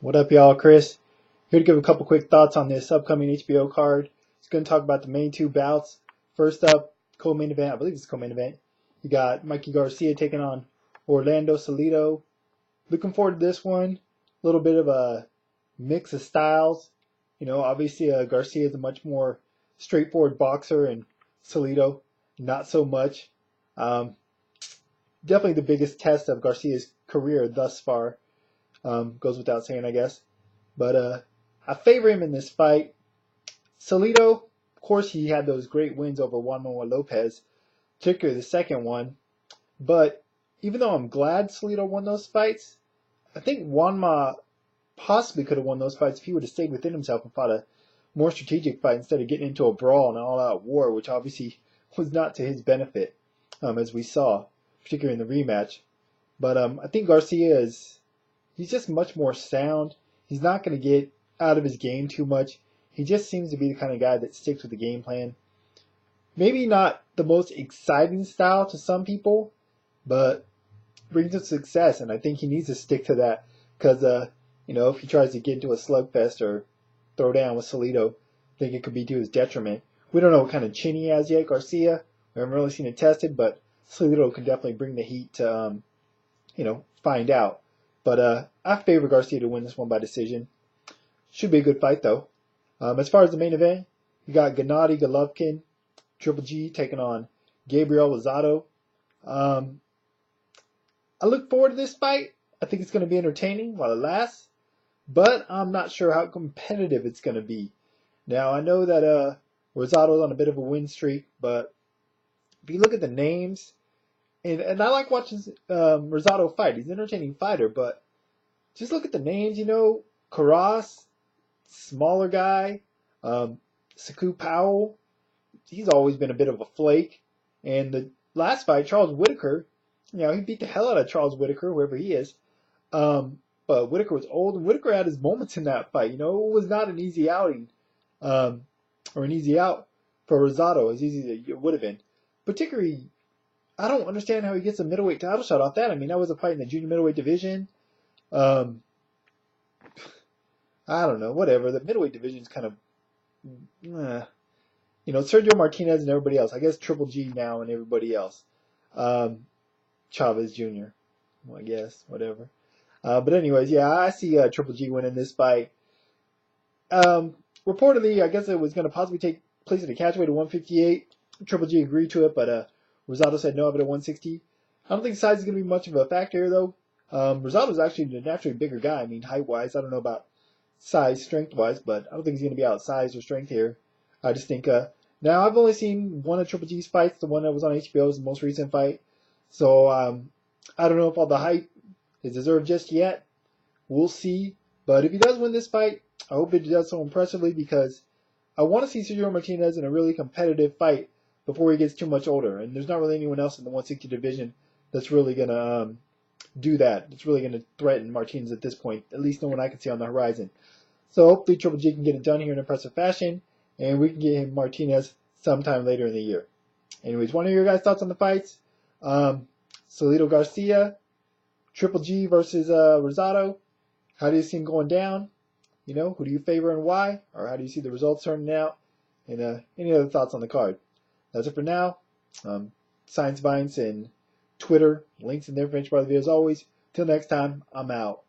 What up, y'all? Chris here to give a couple quick thoughts on this upcoming HBO card. Just going to talk about the main two bouts. First up, co-main event. I believe it's co-main event. You got Mikey Garcia taking on Orlando Salido. Looking forward to this one. A little bit of a mix of styles. Obviously Garcia is a much more straightforward boxer, and Salido not so much. Um, Definitely the biggest test of Garcia's career thus far. Goes without saying, I guess. But I favor him in this fight. Salido, of course, he had those great wins over Juan Manuel Lopez, particularly the second one. But even though I'm glad Salido won those fights, I think Juanma possibly could have won those fights if he would have stayed within himself and fought a more strategic fight instead of getting into a brawl and an all-out war, which obviously was not to his benefit, as we saw, particularly in the rematch. But I think Garcia he's just much more sound. He's not going to get out of his game too much. He just seems to be the kind of guy that sticks with the game plan. Maybe not the most exciting style to some people, but brings him success, and I think he needs to stick to that because, if he tries to get into a slugfest or throw down with Salido, I think it could be to his detriment. We don't know what kind of chin he has yet, Garcia. We haven't really seen it tested, but Salido can definitely bring the heat to, find out. But I favor Garcia to win this one by decision. Should be a good fight, though. As far as the main event, you got Gennady Golovkin, Triple G, taking on Gabriel Rosado. I look forward to this fight. I think it's going to be entertaining while it lasts, but I'm not sure how competitive it's going to be. Now, I know that Rosado's on a bit of a win streak, but if you look at the names, and I like watching Rosado fight. He's an entertaining fighter, but just look at the names, Carras, smaller guy, Saku Powell, he's always been a bit of a flake. And the last fight, Charles Whitaker, he beat the hell out of Charles Whitaker, whoever he is. But Whitaker was old, and Whitaker had his moments in that fight. It was not an easy outing, or an easy out for Rosado, as easy as it would have been. Particularly, I don't understand how he gets a middleweight title shot off that. I mean, that was a fight in the junior middleweight division. I don't know, whatever. The middleweight division is kind of, Sergio Martinez and everybody else. I guess Triple G now and everybody else. Chavez Jr., I guess, whatever. But anyways, yeah, I see Triple G winning this fight. Reportedly, I guess it was going to possibly take place at a catchweight at 158. Triple G agreed to it, but Rosado said no of it at 160. I don't think size is going to be much of a factor here, though. Rosado's actually a naturally bigger guy. I mean, height-wise, I don't know about size, strength-wise, but I don't think he's going to be outsized or strength here. I just think, now I've only seen one of Triple G's fights. The one that was on HBO is the most recent fight. So, I don't know if all the hype is deserved just yet. We'll see. But if he does win this fight, I hope he does so impressively because I want to see Sergio Martinez in a really competitive fight before he gets too much older. And there's not really anyone else in the 160 division that's really going to do that. It's really going to threaten Martinez at this point. At least no one I can see on the horizon. So hopefully Triple G can get it done here in impressive fashion. And we can get him Martinez sometime later in the year. Anyways, want to hear your guys' thoughts on the fights? Salido Garcia, Triple G versus Rosado. How do you see him going down? Who do you favor and why? Or how do you see the results turning out? And any other thoughts on the card? That's it for now. Science Vines and Twitter. Links in the information bar of the video as always. Till next time, I'm out.